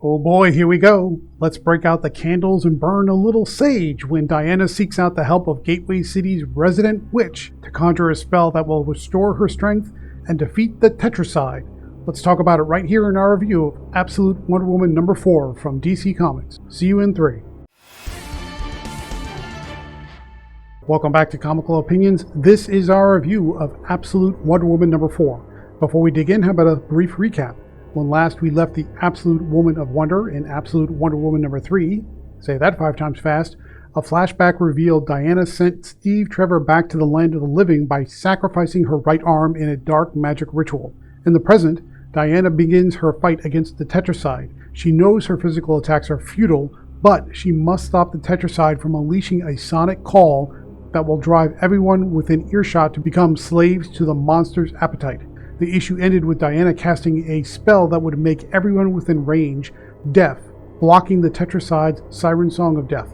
Oh boy, here we go. Let's break out the candles and burn a little sage when Diana seeks out the help of Gateway City's resident witch to conjure a spell that will restore her strength and defeat the Tetracide. Let's talk about it right here in our review of Absolute Wonder Woman number 4 from DC Comics. See you in 3. Welcome back to Comical Opinions. This is our review of Absolute Wonder Woman number 4. Before we dig in, how about a brief recap? When last we left the Absolute Woman of Wonder in Absolute Wonder Woman number 3, say that 5 times fast, a flashback revealed Diana sent Steve Trevor back to the land of the living by sacrificing her right arm in a dark magic ritual. In the present, Diana begins her fight against the Tetracide. She knows her physical attacks are futile, but she must stop the Tetracide from unleashing a sonic call that will drive everyone within earshot to become slaves to the monster's appetite. The issue ended with Diana casting a spell that would make everyone within range deaf, blocking the Tetracide's siren song of death.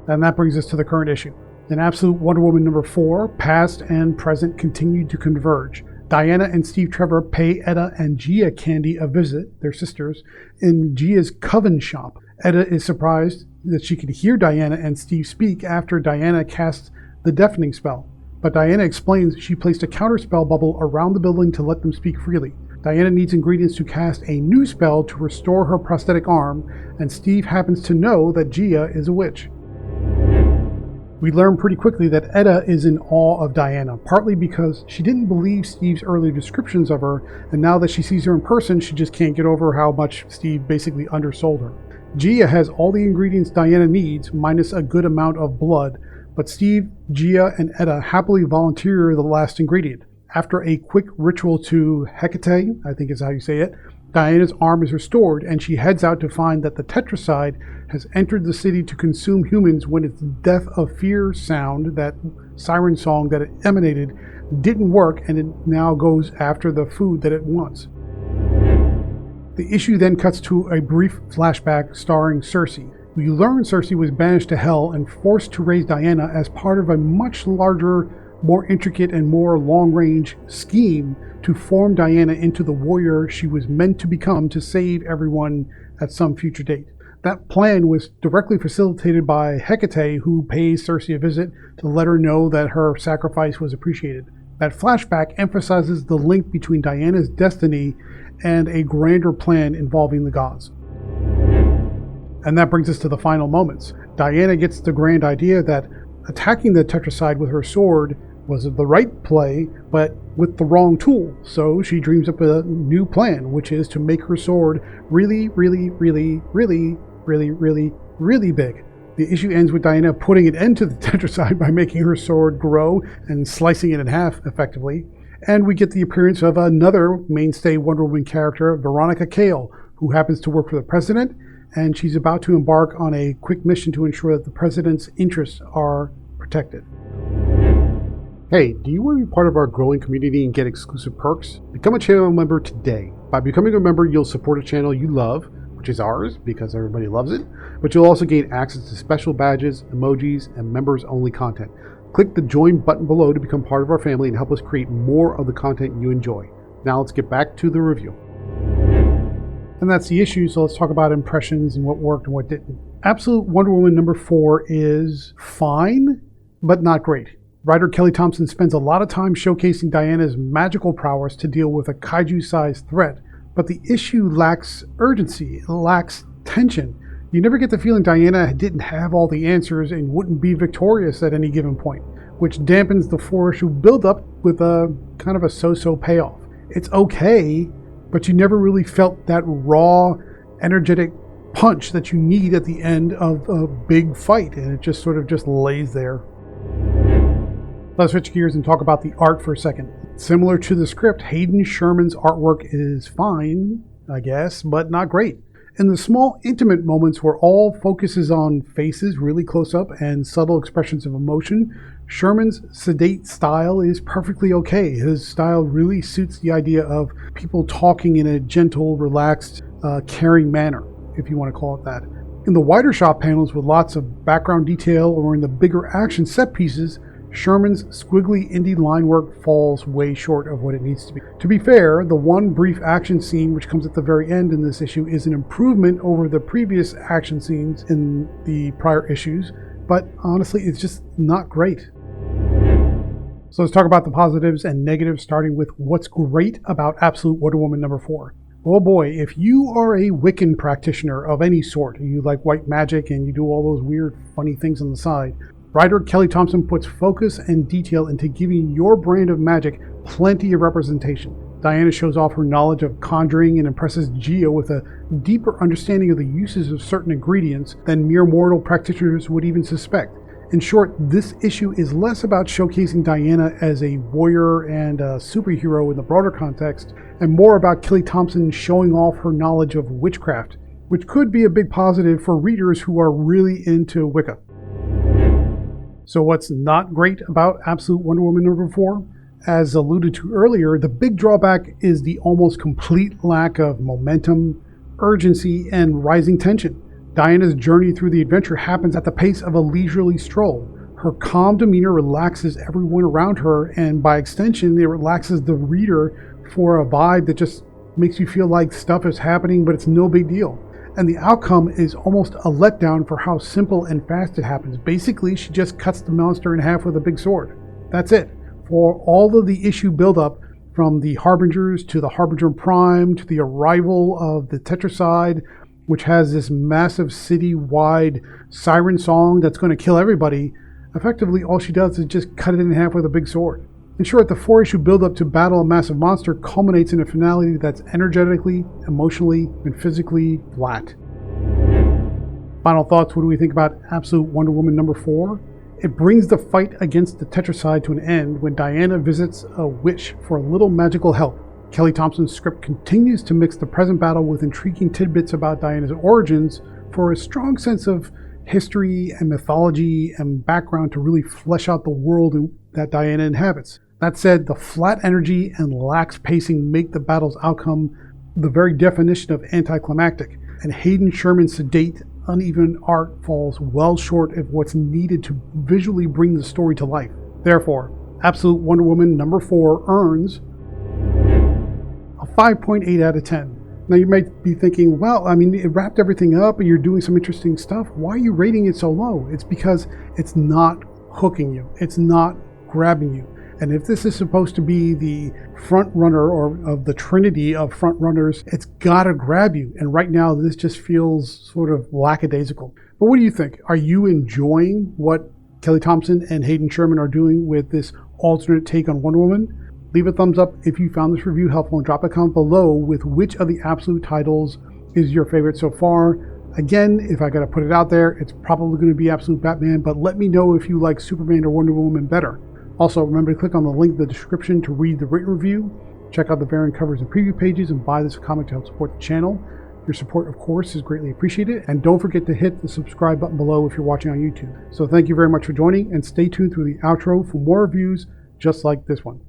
And that brings us to the current issue. In Absolute Wonder Woman number 4, past and present continue to converge. Diana and Steve Trevor pay Etta and Gia Candy a visit, their sisters, in Gia's coven shop. Etta is surprised that she could hear Diana and Steve speak after Diana casts the deafening spell. But Diana explains she placed a counterspell bubble around the building to let them speak freely. Diana needs ingredients to cast a new spell to restore her prosthetic arm, and Steve happens to know that Gia is a witch. We learn pretty quickly that Etta is in awe of Diana, partly because she didn't believe Steve's early descriptions of her, and now that she sees her in person, she just can't get over how much Steve basically undersold her. Gia has all the ingredients Diana needs, minus a good amount of blood, but Steve, Gia, and Etta happily volunteer the last ingredient. After a quick ritual to Hecate, I think is how you say it, Diana's arm is restored, and she heads out to find that the Tetracide has entered the city to consume humans when its death of fear sound, that siren song that it emanated, didn't work, and it now goes after the food that it wants. The issue then cuts to a brief flashback starring Circe. We learn Circe was banished to Hell and forced to raise Diana as part of a much larger, more intricate, and more long-range scheme to form Diana into the warrior she was meant to become to save everyone at some future date. That plan was directly facilitated by Hecate, who pays Circe a visit to let her know that her sacrifice was appreciated. That flashback emphasizes the link between Diana's destiny and a grander plan involving the gods. And that brings us to the final moments. Diana gets the grand idea that attacking the Tetracide with her sword was the right play, but with the wrong tool. So she dreams up a new plan, which is to make her sword really, really, really, really, really, really, really big. The issue ends with Diana putting an end to the Tetracide by making her sword grow and slicing it in half, effectively. And we get the appearance of another mainstay Wonder Woman character, Veronica Cale, who happens to work for the president, and she's about to embark on a quick mission to ensure that the president's interests are protected. Hey, do you want to be part of our growing community and get exclusive perks? Become a channel member today. By becoming a member, you'll support a channel you love, which is ours because everybody loves it, but you'll also gain access to special badges, emojis, and members-only content. Click the join button below to become part of our family and help us create more of the content you enjoy. Now let's get back to the review. And that's the issue, so let's talk about impressions and what worked and what didn't. Absolute Wonder Woman number 4 is fine, but not great. Writer Kelly Thompson spends a lot of time showcasing Diana's magical prowess to deal with a kaiju-sized threat, but the issue lacks urgency, it lacks tension. You never get the feeling Diana didn't have all the answers and wouldn't be victorious at any given point, which dampens the four-issue build-up with a kind of a so-so payoff. It's okay, but you never really felt that raw, energetic punch that you need at the end of a big fight, and it just sort of just lays there. Let's switch gears and talk about the art for a second. Similar to the script, Hayden Sherman's artwork is fine, I guess, but not great. In the small, intimate moments where all focus is on faces really close up and subtle expressions of emotion, Sherman's sedate style is perfectly okay. His style really suits the idea of people talking in a gentle, relaxed, caring manner, if you want to call it that. In the wider shot panels with lots of background detail or in the bigger action set pieces, Sherman's squiggly indie line work falls way short of what it needs to be. To be fair, the one brief action scene which comes at the very end in this issue is an improvement over the previous action scenes in the prior issues, but honestly, it's just not great. So let's talk about the positives and negatives, starting with what's great about Absolute Wonder Woman number 4. Oh boy, if you are a Wiccan practitioner of any sort, you like white magic and you do all those weird, funny things on the side, writer Kelly Thompson puts focus and detail into giving your brand of magic plenty of representation. Diana shows off her knowledge of conjuring and impresses Geo with a deeper understanding of the uses of certain ingredients than mere mortal practitioners would even suspect. In short, this issue is less about showcasing Diana as a warrior and a superhero in the broader context, and more about Kelly Thompson showing off her knowledge of witchcraft, which could be a big positive for readers who are really into Wicca. So what's not great about Absolute Wonder Woman number 4? As alluded to earlier, the big drawback is the almost complete lack of momentum, urgency, and rising tension. Diana's journey through the adventure happens at the pace of a leisurely stroll. Her calm demeanor relaxes everyone around her, and by extension, it relaxes the reader for a vibe that just makes you feel like stuff is happening, but it's no big deal. And the outcome is almost a letdown for how simple and fast it happens. Basically, she just cuts the monster in half with a big sword. That's it. For all of the issue buildup, from the Harbingers to the Harbinger Prime to the arrival of the Tetracide, which has this massive city-wide siren song that's going to kill everybody, effectively all she does is just cut it in half with a big sword. In short, the 4-issue build-up to battle a massive monster culminates in a finale that's energetically, emotionally, and physically flat. Final thoughts, what do we think about Absolute Wonder Woman number 4? It brings the fight against the Tetracide to an end when Diana visits a witch for a little magical help. Kelly Thompson's script continues to mix the present battle with intriguing tidbits about Diana's origins for a strong sense of history and mythology and background to really flesh out the world that Diana inhabits. That said, the flat energy and lax pacing make the battle's outcome the very definition of anticlimactic, and Hayden Sherman's sedate, uneven art falls well short of what's needed to visually bring the story to life. Therefore, Absolute Wonder Woman number 4 earns a 5.8 out of 10. Now you might be thinking, well, I mean, it wrapped everything up and you're doing some interesting stuff. Why are you rating it so low? It's because it's not hooking you. It's not grabbing you. And if this is supposed to be the front runner or of the trinity of front runners, it's got to grab you. And right now, this just feels sort of lackadaisical. But what do you think? Are you enjoying what Kelly Thompson and Hayden Sherman are doing with this alternate take on Wonder Woman? Leave a thumbs up if you found this review helpful, and drop a comment below with which of the Absolute titles is your favorite so far. Again, if I got to put it out there, it's probably going to be Absolute Batman, but let me know if you like Superman or Wonder Woman better. Also, remember to click on the link in the description to read the written review, check out the variant covers and preview pages, and buy this comic to help support the channel. Your support, of course, is greatly appreciated, and don't forget to hit the subscribe button below if you're watching on YouTube. So thank you very much for joining, and stay tuned through the outro for more reviews just like this one.